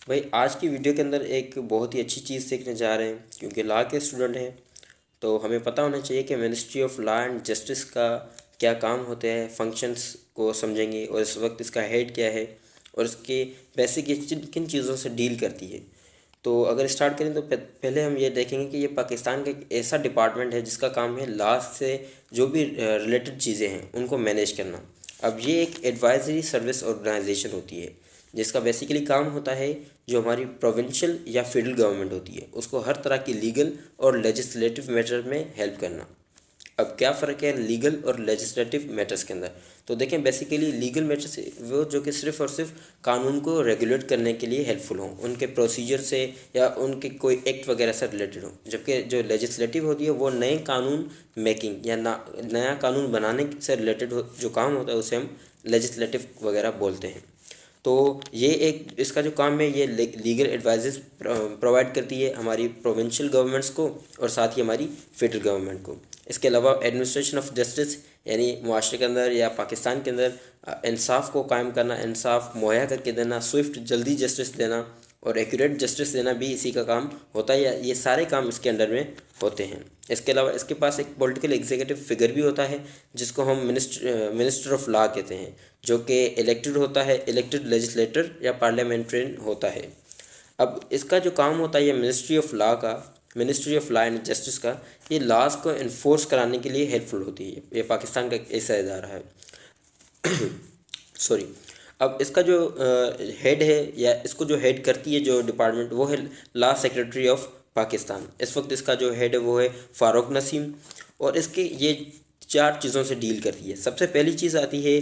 भाई आज की वीडियो के अंदर एक बहुत ही अच्छी चीज़ सीखने जा रहे हैं, क्योंकि लॉ के स्टूडेंट हैं तो हमें पता होना चाहिए कि ministry of law and justice का क्या काम होते हैं। फंक्शंस को समझेंगे और इस वक्त इसका हेड क्या है और इसके बेसिक ये किन चीज़ों से डील करती है। तो अगर स्टार्ट करें तो पहले हम ये देखेंगे कि ये पाकिस्तान का एक ऐसा डिपार्टमेंट है जिसका काम है लॉ से जो भी रिलेटेड चीज़ें हैं उनको मैनेज करना। अब ये एक एडवाइजरी सर्विस ऑर्गेनाइजेशन होती है जिसका बेसिकली काम होता है जो हमारी प्रोविंशियल या फेडरल गवर्नमेंट होती है उसको हर तरह की लीगल और लेजिस्लेटिव मैटर में हेल्प करना। अब क्या फ़र्क है लीगल और लेजिस्लेटिव मैटर्स के अंदर। तो देखें बेसिकली लीगल मैटर्स वो जो कि सिर्फ़ और सिर्फ कानून को रेगुलेट करने के लिए हेल्पफुल हों, उनके प्रोसीजर से या उनके कोई एक्ट वगैरह से रिलेटेड हो। जबकि जो लेजिस्लेटिव होती है वो नए कानून मेकिंग या नया कानून बनाने से रिलेटेड जो काम होता है उसे हम लेजिस्लेटिव वगैरह बोलते हैं। तो ये एक इसका जो काम है ये लीगल एडवाइजेस प्रोवाइड करती है हमारी प्रोविंशियल गवर्नमेंट्स को और साथ ही हमारी फेडरल गवर्नमेंट को। इसके अलावा एडमिनिस्ट्रेशन ऑफ जस्टिस यानी मुआशरे के अंदर या पाकिस्तान के अंदर इंसाफ को कायम करना, इंसाफ मुहैया करके देना, स्विफ्ट जल्दी जस्टिस देना और एक्यूरेट जस्टिस देना भी इसी का काम होता है, या ये सारे काम इसके अंडर में होते हैं। इसके अलावा इसके पास एक पॉलिटिकल एग्जीक्यूटिव फिगर भी होता है जिसको हम मिनिस्टर ऑफ लॉ कहते हैं, जो कि इलेक्टेड होता है, इलेक्टेड लेजिस्लेटर या पार्लियामेंट्रियन होता है। अब इसका जो काम होता है ये ministry of law and justice का, ये लॉज को इन्फोर्स कराने के लिए हेल्पफुल होती है। ये पाकिस्तान का एक ऐसा इदारा है। सॉरी। अब इसका जो हेड है या इसको जो हेड करती है जो डिपार्टमेंट वो है लॉ सेक्रेटरी ऑफ पाकिस्तान। इस वक्त इसका जो हेड है वो है फ़ारूक नसीम और इसके ये चार चीज़ों से डील करती है। सबसे पहली चीज़ आती है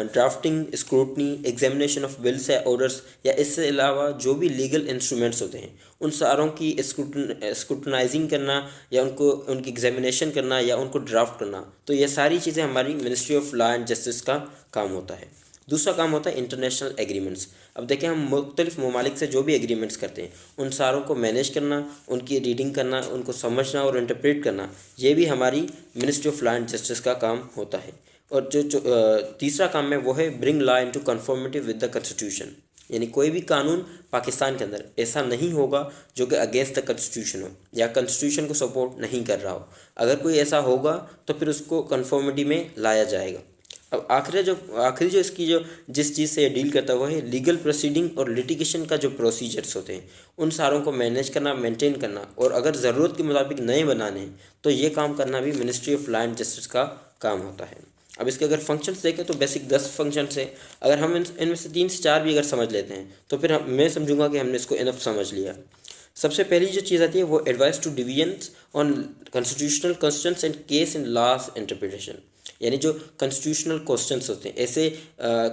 drafting, scrutiny, examination of bills या ऑर्डर्स, या इससे अलावा जो भी लीगल इंस्ट्रूमेंट्स होते हैं उन सारों की स्क्रूटनाइजिंग करना या उनको उनकी एग्जामिनेशन करना या उनको ड्राफ्ट करना। तो ये सारी चीज़ें हमारी ministry of law and justice का काम होता है। दूसरा काम होता है इंटरनेशनल एग्रीमेंट्स। अब देखें हम मुख्तलिफ ममालिक से जो भी एग्रीमेंट्स करते हैं उन सारों को मैनेज करना, उनकी रीडिंग करना, उनको समझना और इंटरप्रेट करना, ये भी हमारी ministry of law and justice का काम होता है। और तीसरा काम है वो है bring law into conformity with the constitution, यानी कोई भी कानून पाकिस्तान के अंदर ऐसा नहीं होगा जो कि अगेंस्ट द कॉन्स्टिट्यूशन हो या कॉन्स्टिट्यूशन को सपोर्ट नहीं कर रहा हो। अगर कोई ऐसा होगा तो फिर उसको कन्फॉर्मिटी में लाया जाएगा। अब आखिरी जो इसकी जो जिस चीज़ से डील करता है वो है लीगल प्रोसीडिंग और लिटिगेशन का जो प्रोसीजर्स होते हैं उन सारों को मैनेज करना, मेंटेन करना, और अगर ज़रूरत के मुताबिक नए बनाने हैं तो ये काम करना भी ministry of law and justice का काम होता है। अब इसके अगर फंक्शंस देखें तो बेसिक 10 फंक्शंस हैं। अगर हम इनमें से 3 से 4 भी अगर समझ लेते हैं तो फिर मैं समझूंगा कि हमने इसको इनफ समझ लिया। सबसे पहली जो चीज़ आती है वो advice to divisions on constitutional questions and case in laws interpretation, यानी जो कॉन्स्टिट्यूशनल क्वेश्चंस होते हैं ऐसे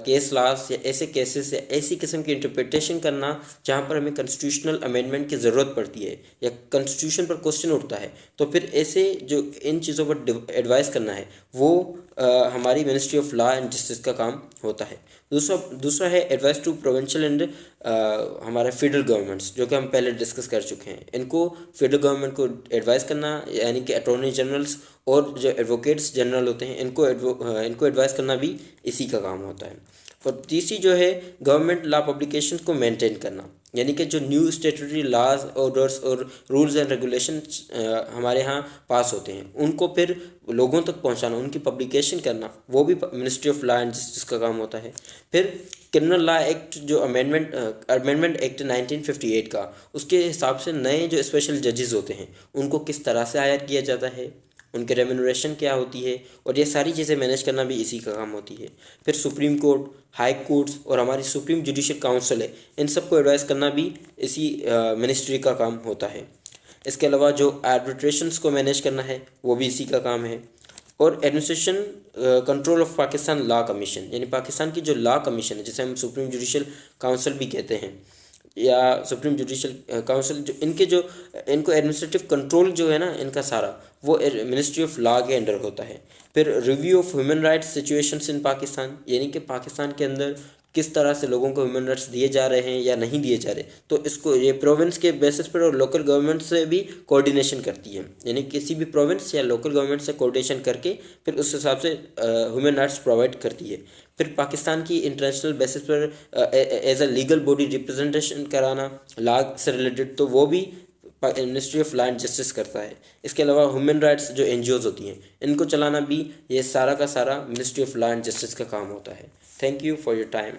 केस लॉस या ऐसे केसेस या ऐसी किस्म की इंटरप्रिटेशन करना जहाँ पर हमें कॉन्स्टिट्यूशनल अमेंडमेंट की ज़रूरत पड़ती है या कॉन्स्टिट्यूशन पर क्वेश्चन उठता है, तो फिर ऐसे जो इन चीज़ों पर एडवाइस करना है वो हमारी ministry of law and justice का काम होता है। दूसरा है एडवाइस टू प्रोविंशियल एंड हमारे फेडरल गवर्नमेंट्स, जो कि हम पहले डिस्कस कर चुके हैं। इनको फेडरल गवर्नमेंट को एडवाइस करना, यानी कि अटॉर्नी जनरल्स और जो एडवोकेट्स जनरल होते हैं इनको एडवाइस करना भी इसी का काम होता है। और तीसरी जो है गवर्नमेंट लॉ पब्लिकेशन को मेंटेन करना, यानी कि जो न्यू स्टेटरी लॉज, ऑर्डर्स और रूल्स एंड रेगुलेशन हमारे यहाँ पास होते हैं उनको फिर लोगों तक पहुँचाना, उनकी पब्लिकेशन करना, वो भी ministry of law and justice का काम होता है। फिर क्रिमिनल लॉ एक्ट जो अमेंडमेंट एक्ट 1958 का, उसके हिसाब से नए जो स्पेशल जजेस होते हैं उनको किस तरह से हायर किया जाता है, उनके रेम्यूनरेशन क्या होती है, और ये सारी चीज़ें मैनेज करना भी इसी का काम होती है। फिर सुप्रीम कोर्ट, हाई कोर्ट्स और हमारी सुप्रीम जुडिशल काउंसिल है, इन सबको एडवाइस करना भी इसी मिनिस्ट्री का काम होता है। इसके अलावा जो आर्बिट्रेशंस को मैनेज करना है वो भी इसी का काम है। और administration control of Pakistan law commission, यानी पाकिस्तान की जो लॉ कमीशन है जिसे हम सुप्रीम जुडिशल काउंसिल भी कहते हैं या सुप्रीम जुडिशल काउंसिल, जो इनको एडमिनिस्ट्रेटिव कंट्रोल जो है ना इनका सारा, वो मिनिस्ट्री ऑफ लॉ के अंडर होता है। फिर review of human rights situations in Pakistan, यानी कि पाकिस्तान के अंदर किस तरह से लोगों को ह्यूमन राइट्स दिए जा रहे हैं या नहीं दिए जा रहे, तो इसको ये प्रोविंस के बेसिस पर और लोकल गवर्नमेंट से भी कोऑर्डिनेशन करती है, यानी किसी भी प्रोविंस या लोकल गवर्नमेंट से कोऑर्डिनेशन करके फिर उस हिसाब से ह्यूमन राइट्स प्रोवाइड करती है। फिर पाकिस्तान की इंटरनेशनल बेसिस पर as a legal body representation कराना लॉ से रिलेटेड, तो वो भी ministry of law and justice करता है। इसके अलावा ह्यूमन राइट्स जो एनजीओज होती हैं इनको चलाना भी ये सारा का सारा ministry of law and justice का काम होता है। Thank you for your time.